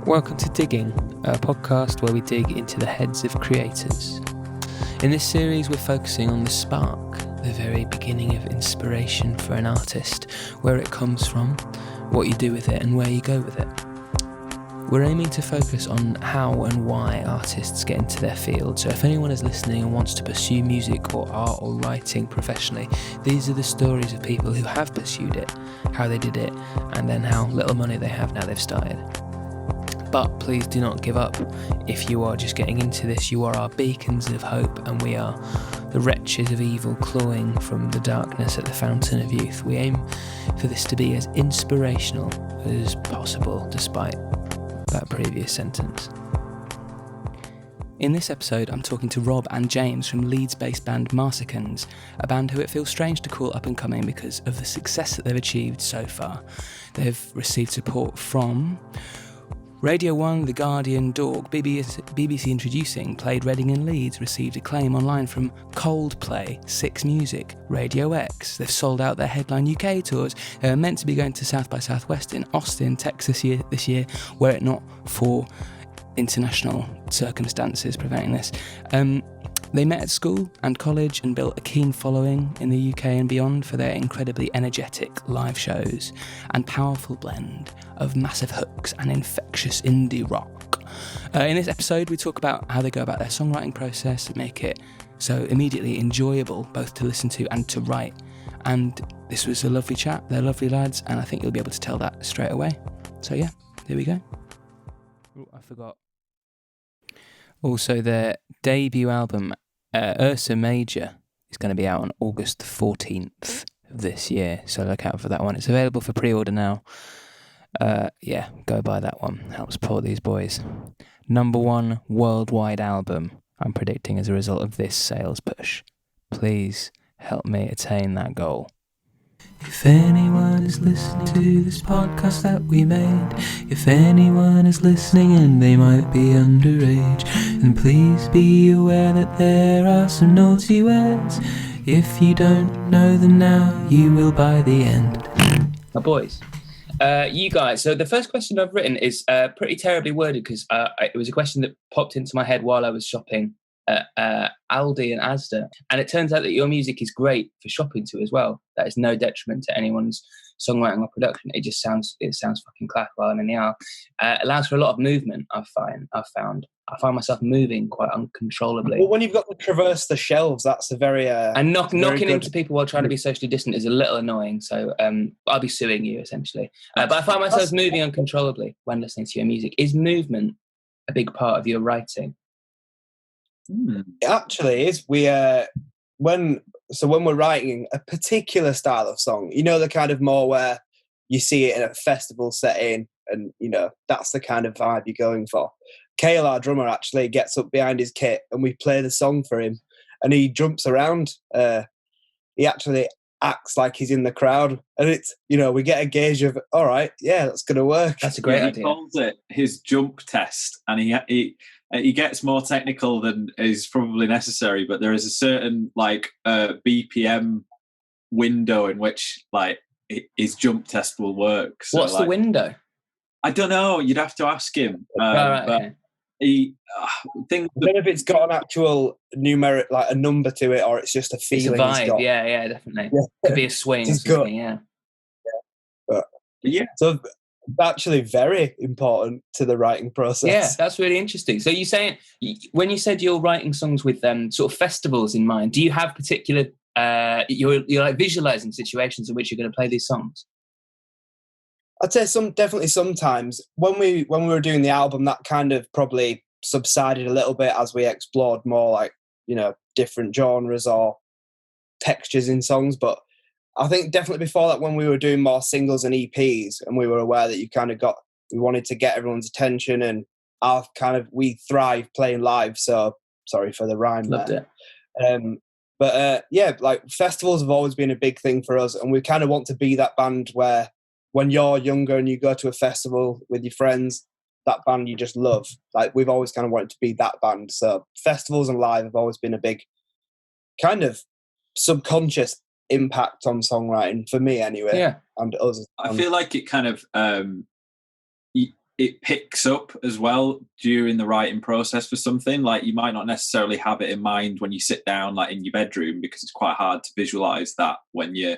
Welcome to Digging, a podcast where we dig into the heads of creators. In this series, we're focusing on the spark, the very beginning of inspiration for an artist, where it comes from, what you do with it, and where you go with it. We're aiming to focus on how and why artists get into their field, so if anyone is listening and wants to pursue music or art or writing professionally, these are the stories of people who have pursued it, how they did it, and then how little money they have now they've started. But please do not give up. If you are just getting into this, you are our beacons of hope, and we are the wretches of evil clawing from the darkness at the fountain of youth. We aim for this to be as inspirational as possible, despite that previous sentence. In this episode, I'm talking to Rob and James from Leeds-based band Marsicans, a band who it feels strange to call up and coming because of the success that they've achieved so far. They've received support from Radio 1, The Guardian, Dork, BBC Introducing, played Reading and Leeds, received acclaim online from Coldplay, Six Music, Radio X. They've sold out their headline UK tours. They were meant to be going to South by Southwest in Austin, Texas this year, were it not for international circumstances preventing this. They met at school and college and built a keen following in the UK and beyond for their incredibly energetic live shows and powerful blend of massive hooks and infectious indie rock. In this episode, we talk about how they go about their songwriting process and make it so immediately enjoyable both to listen to and to write. And this was a lovely chat. They're lovely lads, and I think you'll be able to tell that straight away. So yeah, here we go. Oh, I forgot. Also, their debut album, Ursa Major, is going to be out on August the 14th of this year, so look out for that one. It's available for pre-order now. Yeah, go buy that one. Help support these boys. #1 worldwide album, I'm predicting, as a result of this sales push. Please help me attain that goal. If anyone is listening to this podcast that we made, if anyone is listening and they might be underage, then please be aware that there are some naughty words. If you don't know them now, you will by the end. My boys, you guys, so the first question I've written is pretty terribly worded because it was a question that popped into my head while I was shopping at Aldi and Asda, and it turns out that your music is great for shopping to as well. That is no detriment to anyone's songwriting or production. It sounds fucking class while I'm in the aisle. It allows for a lot of movement. I find myself moving quite uncontrollably. Well, when you've got to traverse the shelves, that's a very and knocking into people while trying to be socially distant is a little annoying. So I'll be suing you essentially. But I find myself moving uncontrollably when listening to your music. Is movement a big part of your writing? It actually is. When we're writing a particular style of song, the kind of more where you see it in a festival setting, and that's the kind of vibe you're going for. Kale, our drummer, actually gets up behind his kit and we play the song for him, and he jumps around. He actually acts like he's in the crowd, and it's we get a gauge of, all right, yeah, that's gonna work. That's a great idea. He calls it his jump test, and he gets more technical than is probably necessary, but there is a certain BPM window in which his jump test will work. So, what's the window? I don't know. You'd have to ask him. But okay. I don't know if it's got an actual numeric, a number to it, or it's just a feeling. It's a vibe. Yeah, definitely. Yeah. Could be a swing. It's good. Yeah. But yeah. So actually very important to the writing process. Yeah, that's really interesting. So when you said you're writing songs with sort of festivals in mind, do you have particular you're visualizing situations in which you're going to play these songs? I'd say definitely sometimes when we were doing the album, that kind of probably subsided a little bit as we explored more different genres or textures in songs. But I think definitely before that, when we were doing more singles and EPs, and we were aware that we wanted to get everyone's attention, and we thrive playing live. So sorry for the rhyme. Loved there. It. Festivals have always been a big thing for us, and we kind of want to be that band where when you're younger and you go to a festival with your friends, that band you just love. We've always kind of wanted to be that band. So festivals and live have always been a big kind of subconscious impact on songwriting for me anyway. Yeah. And us. I feel like it kind of it picks up as well during the writing process for something. Like you might not necessarily have it in mind when you sit down like in your bedroom, because it's quite hard to visualize that when you're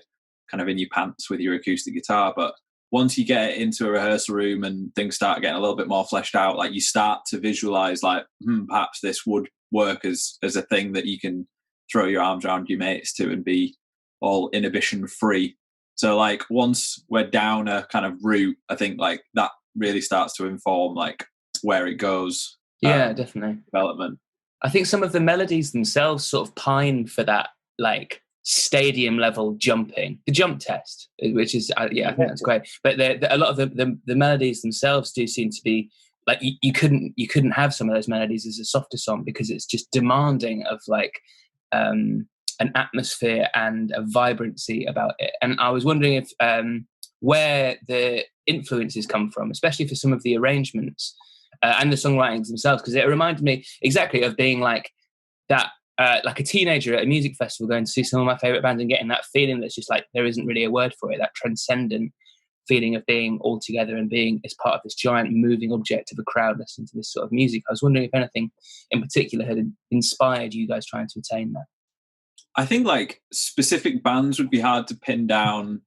kind of in your pants with your acoustic guitar. But once you get it into a rehearsal room and things start getting a little bit more fleshed out, like you start to visualize like, perhaps this would work as a thing that you can throw your arms around your mates to and be all inhibition free. So like once we're down a kind of route, I think like that really starts to inform like where it goes. Yeah, definitely. Development. I think some of the melodies themselves sort of pine for that like stadium level jumping, the jump test, which is I think that's great. But a lot of the melodies themselves do seem to be like you couldn't have some of those melodies as a softer song, because it's just demanding of like an atmosphere and a vibrancy about it. And I was wondering if where the influences come from, especially for some of the arrangements and the songwritings themselves, because it reminded me exactly of being like that, like a teenager at a music festival going to see some of my favorite bands and getting that feeling that's just like there isn't really a word for it, that transcendent feeling of being all together and being as part of this giant moving object of a crowd listening to this sort of music. I was wondering if anything in particular had inspired you guys trying to attain that. I think like specific bands would be hard to pin down,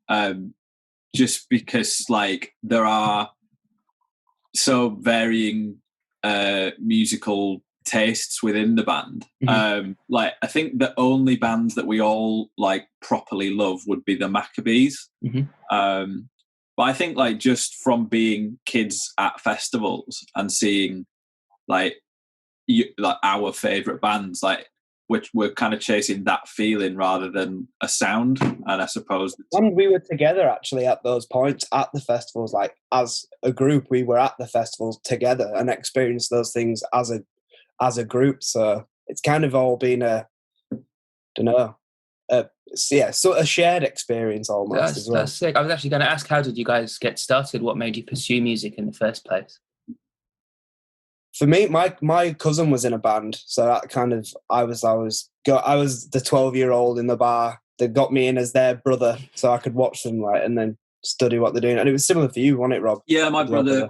just because like there are so varying musical tastes within the band. Like I think the only bands that we all like properly love would be the Maccabees. But I think like just from being kids at festivals and seeing like our favorite bands, like which we're kind of chasing that feeling rather than a sound. And I suppose when we were together actually at those points at the festivals, like as a group, we were at the festivals together and experienced those things as a group. So it's kind of all been sort of shared experience almost as well. That's sick. I was actually going to ask, how did you guys get started? What made you pursue music in the first place? For me, my cousin was in a band, so that kind of I was the 12-year-old in the bar that got me in as their brother, so I could watch them and then study what they're doing. And it was similar for you, wasn't it, Rob? Yeah, my brother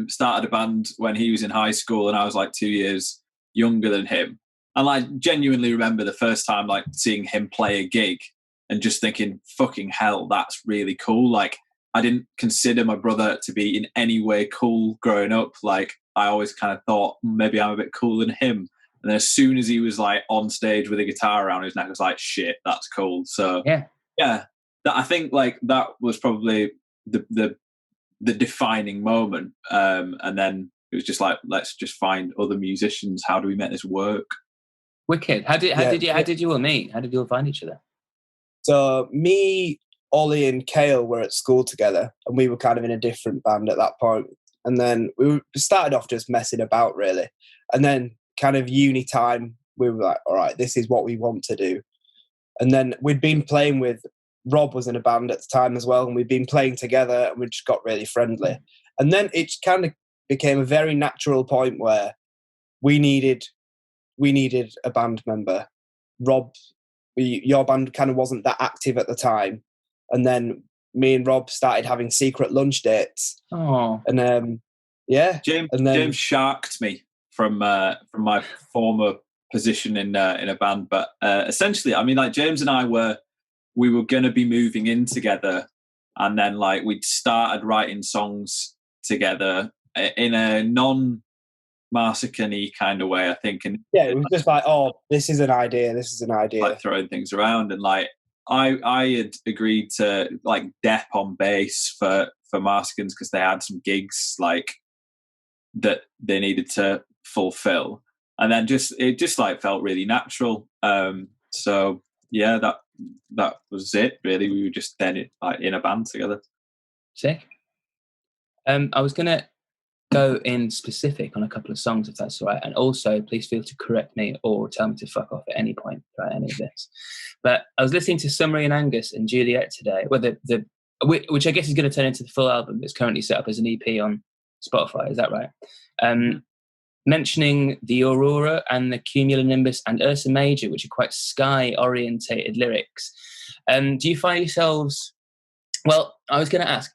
started a band when he was in high school, and I was like 2 years younger than him. And I genuinely remember the first time like seeing him play a gig and just thinking, fucking hell, that's really cool. Like I didn't consider my brother to be in any way cool growing up. Like I always kind of thought maybe I'm a bit cooler than him. And then as soon as he was like on stage with a guitar around his neck, I was like, shit, that's cool. So yeah, I think like that was probably the defining moment. And then it was just like, let's just find other musicians. How do we make this work? Wicked. How did you all meet? How did you all find each other? So me, Ollie and Kale were at school together, and we were kind of in a different band at that point. And then we started off just messing about, really. And then kind of uni time, we were like, all right, this is what we want to do. And then we'd been playing with, Rob was in a band at the time as well, and we'd been playing together, and we just got really friendly. And then it kind of became a very natural point where we needed a band member. Rob, your band kind of wasn't that active at the time. And then me and Rob started having secret lunch dates. Oh, and James sharked me from my former position in a band. But essentially, I mean, like James and I we were going to be moving in together, and then like we'd started writing songs together in a non-Marsican-y kind of way, I think. And yeah, it was just like, oh, this is an idea. Like throwing things around, and like I had agreed to like dep on bass for Marsicans because they had some gigs like that they needed to fulfill, and then it just like felt really natural. So yeah, that was it really. We were just then like in a band together. Sick. I was gonna go in specific on a couple of songs, if that's all right, and also please feel to correct me or tell me to fuck off at any point about any of this. But I was listening to Summary and Angus and Juliet today, which I guess is going to turn into the full album that's currently set up as an EP on Spotify. Is that right? Mentioning the Aurora and the Cumulonimbus and Ursa Major, which are quite sky-orientated lyrics. Do you find yourselves... Well, I was going to ask,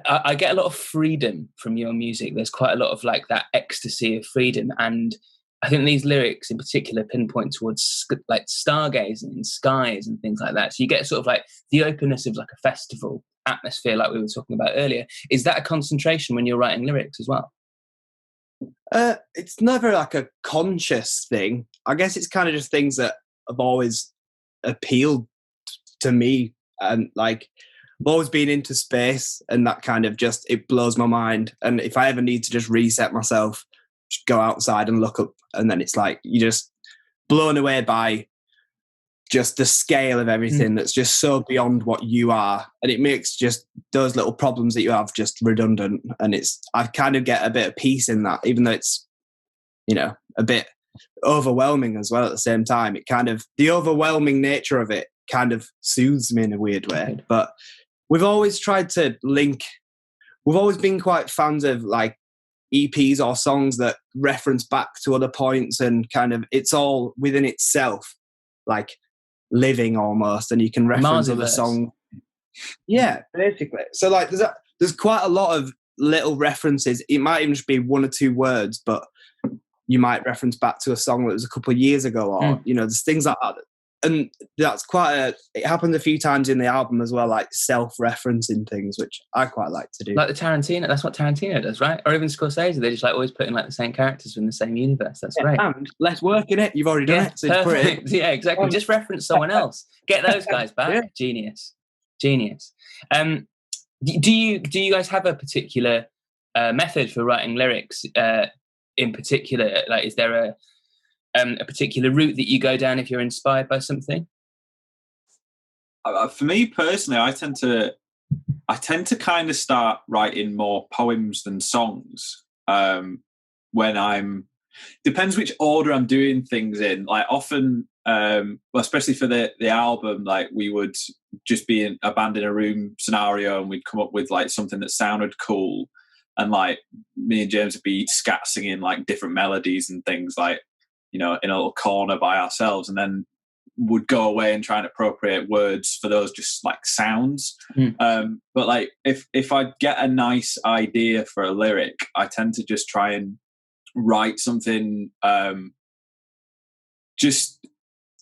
I get a lot of freedom from your music. There's quite a lot of like that ecstasy of freedom, and I think these lyrics in particular pinpoint towards like stargazing and skies and things like that. So you get sort of like the openness of like a festival atmosphere, like we were talking about earlier. Is that a concentration when you're writing lyrics as well? It's never like a conscious thing. I guess it's kind of just things that have always appealed to me, and like I've always been into space, and that kind of just, it blows my mind. And if I ever need to just reset myself, just go outside and look up, and then it's like you're just blown away by just the scale of everything that's just so beyond what you are, and it makes just those little problems that you have just redundant. And I kind of get a bit of peace in that, even though it's, you know, a bit overwhelming as well at the same time. It kind of, the overwhelming nature of it kind of soothes me in a weird way. But we've always tried to link, we've always been quite fans of like EPs or songs that reference back to other points, and kind of it's all within itself like living almost, and you can reference other songs. Yeah, basically. So like there's quite a lot of little references. It might even just be one or two words, but you might reference back to a song that was a couple of years ago, or you know, there's things like that. And that's it happens a few times in the album as well, like self-referencing things, which I quite like to do. Like the Tarantino, that's what Tarantino does, right? Or even Scorsese, they just like always putting like the same characters in the same universe. That's great. And less work in it, you've already done it. So perfect. Yeah, exactly. Just reference someone else. Get those guys back. Yeah. Genius. Do you guys have a particular method for writing lyrics in particular? Like, is there a particular route that you go down if you're inspired by something? For me personally, I tend to kind of start writing more poems than songs when depends which order I'm doing things in. Like often, well, especially for the album, like we would just be in a band in a room scenario, and we'd come up with like something that sounded cool, and like me and James would be scat singing like different melodies and things, like, you know, in a little corner by ourselves, and then would go away and try and appropriate words for those just like sounds. But like if I get a nice idea for a lyric, I tend to just try and write something, just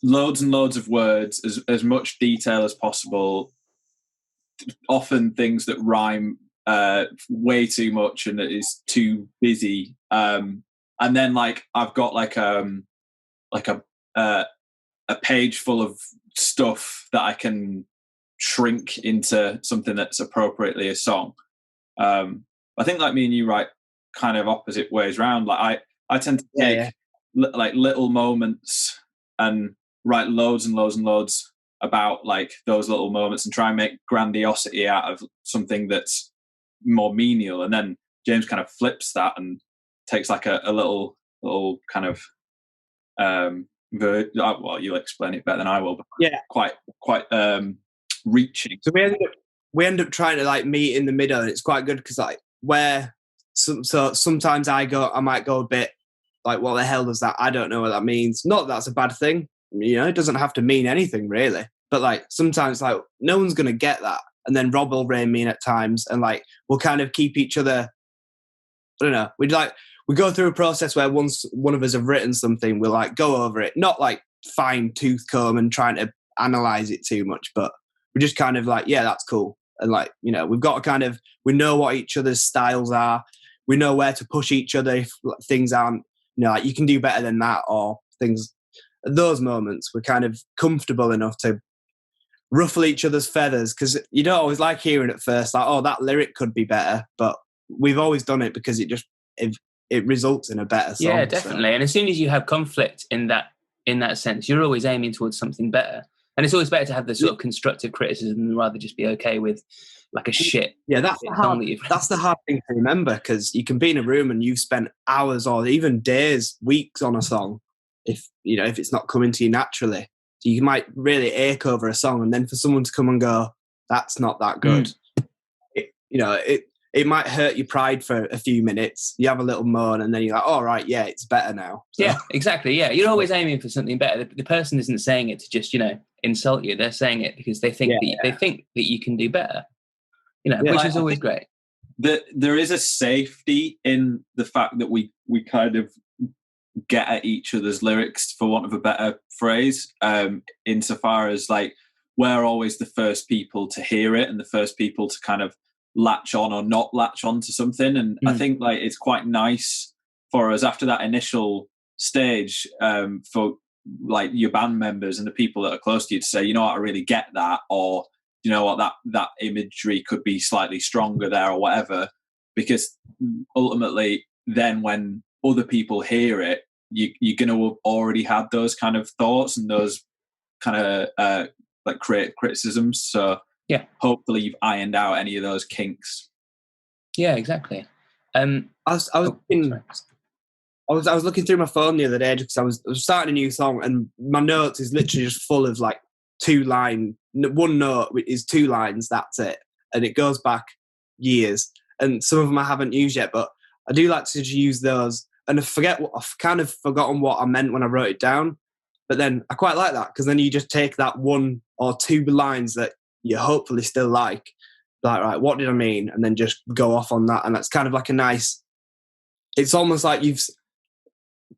loads and loads of words, as much detail as possible, often things that rhyme way too much and it is too busy. And then like I've got like a page full of stuff that I can shrink into something that's appropriately a song. I think like me and you write kind of opposite ways round. Like I tend to take like little moments and write loads and loads and loads about like those little moments and try and make grandiosity out of something that's more menial. And then James kind of flips that and takes like a little kind of well, you'll explain it better than I will, but quite reaching. So we end up trying to like meet in the middle, and it's quite good because like so sometimes I might go a bit like, what the hell does that? I don't know what that means. Not that that's a bad thing, you know, it doesn't have to mean anything really, but like sometimes like no one's gonna get that, and then Rob will rein me in at times, and like we'll kind of keep each other, I don't know, we go through a process where once one of us have written something, we'll like go over it, not like fine tooth comb and trying to analyze it too much, but we just kind of like, yeah, that's cool. And like, you know, we've got to kind of, we know what each other's styles are. We know where to push each other if things aren't, you know, like you can do better than that, or things. At those moments, we're kind of comfortable enough to ruffle each other's feathers, because you don't always like hearing at first, like, oh, that lyric could be better. But we've always done it because it results in a better song. Yeah, definitely. So. And as soon as you have conflict in that sense, you're always aiming towards something better. And it's always better to have the sort of constructive criticism than rather just be okay with like a shit. Yeah, that's the hard thing to remember, because you can be in a room and you've spent hours or even days, weeks on a song, if it's not coming to you naturally. So you might really ache over a song, and then for someone to come and go, that's not that good. It might hurt your pride for a few minutes. You have a little moan, and then you're like, all right, yeah, it's better now. So. Yeah, exactly. Yeah, you're always aiming for something better. The person isn't saying it to just, insult you. They're saying it because they think that you can do better. which is always great. There is a safety in the fact that we kind of get at each other's lyrics, for want of a better phrase, insofar as like we're always the first people to hear it and the first people to kind of latch on or not latch on to something. And I think like it's quite nice for us after that initial stage, for like your band members and the people that are close to you to say, you know what, I really get that, or you know what, that imagery could be slightly stronger there or whatever, because ultimately then when other people hear it, you're going to have already had those kind of thoughts and those kind of like creative criticisms. So yeah, hopefully you've ironed out any of those kinks. Yeah, exactly. I was looking through my phone the other day because I was starting a new song, and my notes is literally just full of like one note is 2 lines, that's it, and it goes back years, and some of them I haven't used yet, but I do like to use those, and I've kind of forgotten what I meant when I wrote it down, but then I quite like that because then you just take that 1 or 2 lines that you hopefully still like right, what did I mean, and then just go off on that, and that's kind of like a nice, it's almost like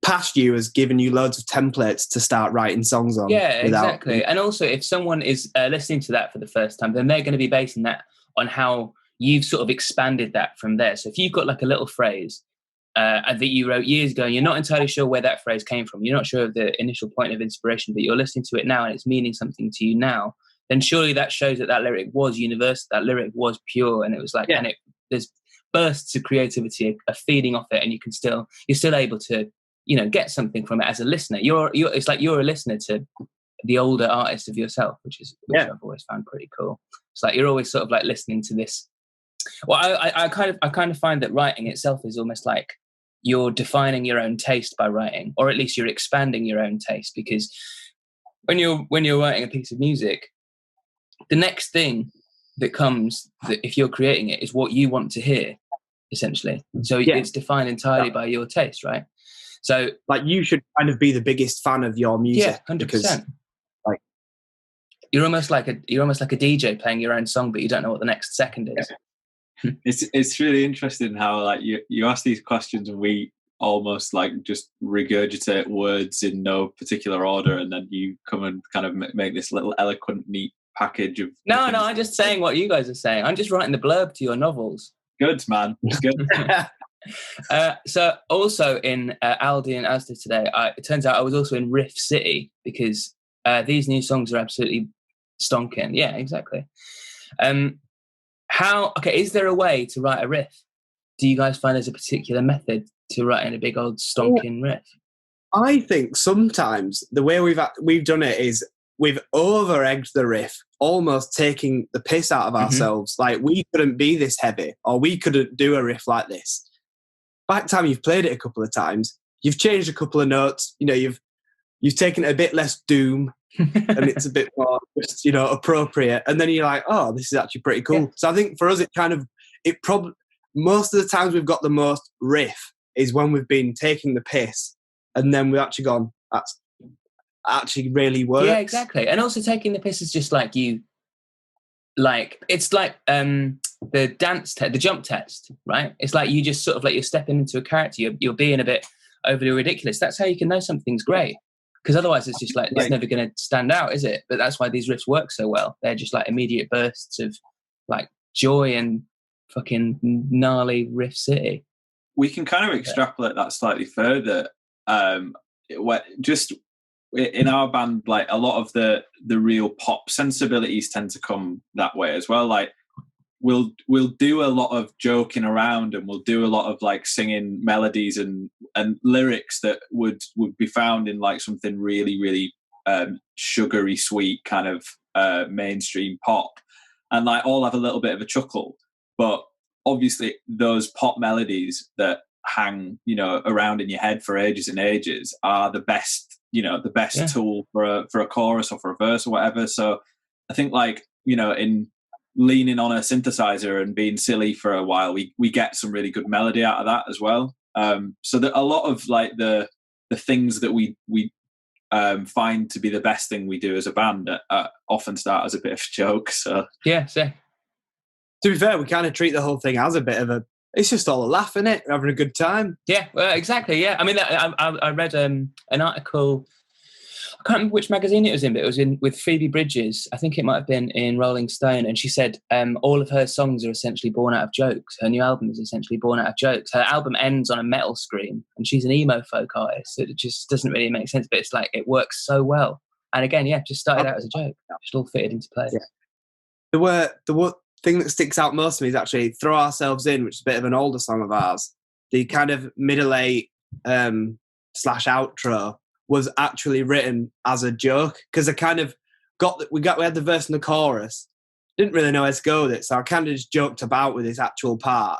past you has given you loads of templates to start writing songs on. Yeah, exactly. And also if someone is listening to that for the first time, then they're going to be basing that on how you've sort of expanded that from there. So if you've got like a little phrase that you wrote years ago and you're not entirely sure where that phrase came from, you're not sure of the initial point of inspiration, but you're listening to it now and it's meaning something to you now, then surely that shows that lyric was universal, that lyric was pure, and it was like, and there's bursts of creativity are feeding off it, and you're still able to get something from it as a listener. It's like you're a listener to the older artist of yourself, which I've always found pretty cool. It's like you're always sort of like listening to this. Well, I kind of find that writing itself is almost like you're defining your own taste by writing, or at least you're expanding your own taste, because when you're writing a piece of music, the next thing that comes, that if you're creating it, is what you want to hear, essentially. So it's defined entirely by your taste, right? So, like, you should kind of be the biggest fan of your music. Yeah, 100%. Because, like, you're almost like a DJ playing your own song, but you don't know what the next second is. It's really interesting how like you ask these questions and we almost like just regurgitate words in no particular order, and then you come and kind of make this little eloquent, neat package of. No, I'm just saying what you guys are saying. I'm just writing the blurb to your novels. Good, man. Good. So also in Aldi and Asda today, it turns out I was also in Riff City, because these new songs are absolutely stonking. Yeah, exactly. Is there a way to write a riff? Do you guys find there's a particular method to writing a big old stonking riff? I think sometimes the way we've done it is we've over-egged the riff, almost taking the piss out of ourselves. Like, we couldn't be this heavy, or we couldn't do a riff like this. By the time you've played it a couple of times, you've changed a couple of notes, you've taken it a bit less doom, and it's a bit more just, appropriate. And then you're like, oh, this is actually pretty cool. Yeah. So I think for us, most of the times we've got the most riff is when we've been taking the piss, and then we've actually gone, that's actually really works. Yeah, exactly. And also taking the piss is just like it's like the jump test, right? It's like you just sort of like you're stepping into a character, you're being a bit overly ridiculous. That's how you can know something's great, because otherwise it's just like it's never going to stand out, is it? But that's why these riffs work so well. They're just like immediate bursts of like joy and fucking gnarly Riff City. We can kind of extrapolate that slightly further. Just in our band, like a lot of the real pop sensibilities tend to come that way as well. Like we'll do a lot of joking around, and we'll do a lot of like singing melodies and lyrics that would be found in like something really, really sugary sweet kind of mainstream pop, and like all have a little bit of a chuckle. But obviously those pop melodies that hang around in your head for ages and ages are the best tool for a chorus or for a verse or whatever. So I think like in leaning on a synthesizer and being silly for a while, we get some really good melody out of that as well. So that a lot of like the things that we find to be the best thing we do as a band often start as a bit of a joke. So yeah, so To be fair, we kind of treat the whole thing as a bit of a. It's just all a laugh, isn't it? We're having a good time. Yeah, exactly. Yeah, I mean, I read an article. I can't remember which magazine it was in, but it was with Phoebe Bridgers. I think it might have been in Rolling Stone, and she said all of her songs are essentially born out of jokes. Her new album is essentially born out of jokes. Her album ends on a metal scream, and she's an emo folk artist, so it just doesn't really make sense. But it's like it works so well. And again, yeah, just started out as a joke. Just all fitted into place. Yeah. The thing that sticks out most to me is actually Throw Ourselves In, which is a bit of an older song of ours. The kind of middle eight / outro was actually written as a joke, because I kind of we had the verse and the chorus, didn't really know where to go with it, so I kind of just joked about with this actual part,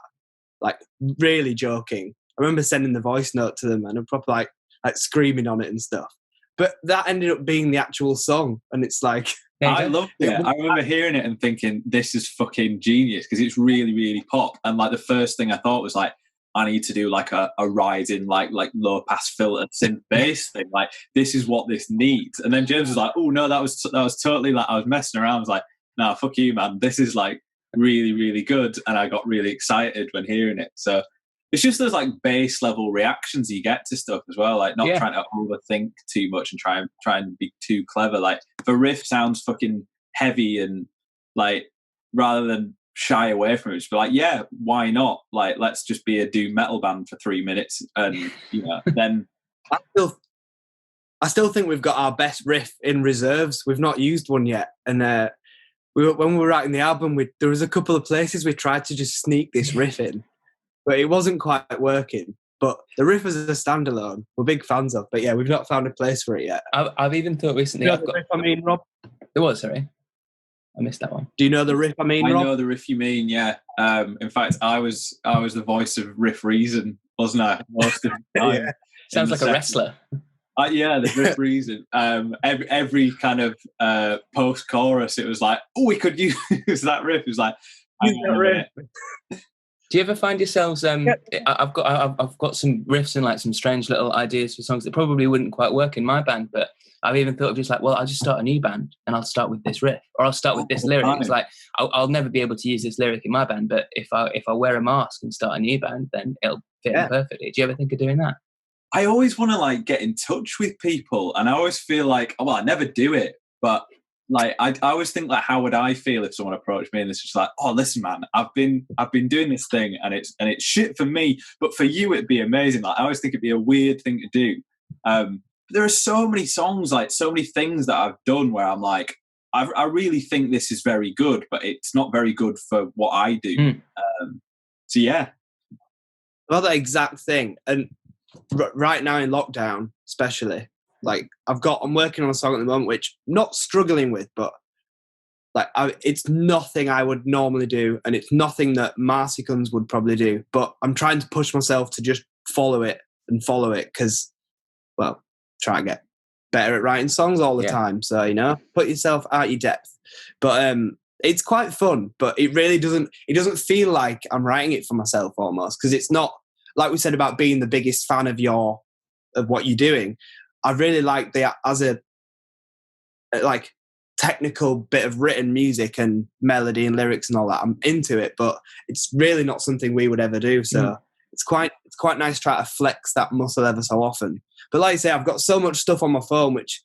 like really joking. I remember sending the voice note to them and I'm probably like screaming on it and stuff. But that ended up being the actual song, and it's like I loved it. I remember hearing it and thinking, this is fucking genius, because it's really, really pop. And like the first thing I thought was like, I need to do like a rising like low pass filter synth bass thing. Like this is what this needs. And then James was like, oh no, that was totally like I was messing around. I was like, nah, fuck you, man. This is like really, really good. And I got really excited when hearing it. So it's just those like base level reactions you get to stuff as well. Like not trying to overthink too much and try and be too clever. Like if a riff sounds fucking heavy and like rather than shy away from it, just be like, yeah, why not? Like, let's just be a doom metal band for 3 minutes, and then I still think we've got our best riff in reserves. We've not used one yet, and when we were writing the album, there was a couple of places we tried to just sneak this riff in, but it wasn't quite working. But the riff as a standalone, we're big fans of. But yeah, we've not found a place for it yet. I've even thought recently. You know the riff I mean, Rob? It was, sorry. I missed that one. Do you know the riff I mean, Rob? I know the riff you mean, yeah. In fact, I was the voice of Riff Reason, wasn't I? Most of the time. Yeah. Sounds like a wrestler. Yeah, the Riff Reason. Every kind of post-chorus, it was like, oh, we could use that riff. It was like, use that riff. Do you ever find yourselves? I've got some riffs and like some strange little ideas for songs that probably wouldn't quite work in my band, but I've even thought of just like, well, I'll just start a new band and I'll start with this riff, or I'll start with this lyric. It's like I'll never be able to use this lyric in my band, but if I wear a mask and start a new band, then it'll fit in perfectly. Do you ever think of doing that? I always want to like get in touch with people, and I always feel like, well, I never do it, but like I always think like, how would I feel if someone approached me and it's just like, oh, listen, man, I've been doing this thing and it's shit for me, but for you it'd be amazing. Like I always think it'd be a weird thing to do. There are so many songs, like so many things that I've done where I'm like, I really think this is very good, but it's not very good for what I do. So yeah. Well, that exact thing. And right now in lockdown, especially, like I'm working on a song at the moment, which I'm not struggling with, but like it's nothing I would normally do, and it's nothing that Marsicans would probably do. But I'm trying to push myself to just follow it because, well, try and get better at writing songs all the time. So put yourself out your depth. But it's quite fun. But it really doesn't feel like I'm writing it for myself almost, because it's not like we said about being the biggest fan of what you're doing. I really like as a like technical bit of written music and melody and lyrics and all that. I'm into it, but it's really not something we would ever do. So it's quite nice to try to flex that muscle ever so often. But like I say, I've got so much stuff on my phone which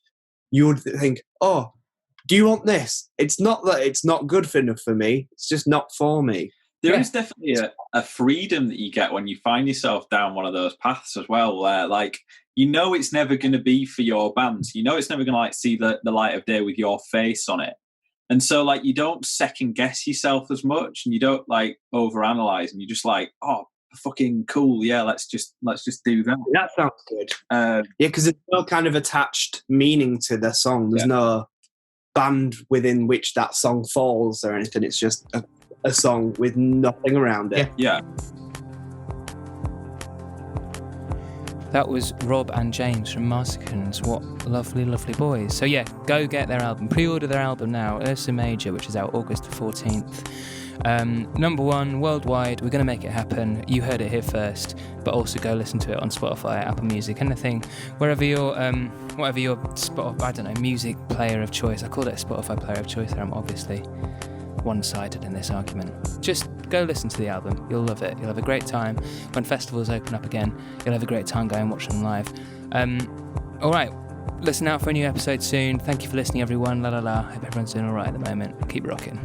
you would think, oh, do you want this? It's not that it's not good enough for me. It's just not for me. There is definitely a freedom that you get when you find yourself down one of those paths as well, where like, it's never going to be for your band. It's never going to like see the light of day with your face on it. And so like, you don't second guess yourself as much, and you don't like overanalyze, and you're just like, oh, fucking cool. Yeah. Let's just do that. That sounds good. Because there's no kind of attached meaning to the song. There's no band within which that song falls or anything. It's just a song with nothing around it. Yeah. That was Rob and James from Marsicans. What lovely, lovely boys. So yeah, go get their album. Pre-order their album now, Ursa Major, which is out August the 14th. Number 1 worldwide. We're going to make it happen. You heard it here first, but also go listen to it on Spotify, Apple Music, anything, whatever your music player of choice. I called it a Spotify player of choice there, I'm obviously one-sided in this argument. Just go listen to the album. You'll love it. You'll have a great time. When festivals open up again, you'll have a great time going and watching them live. All right. Listen out for a new episode soon. Thank you for listening, everyone. La la la. Hope everyone's doing all right at the moment. Keep rocking.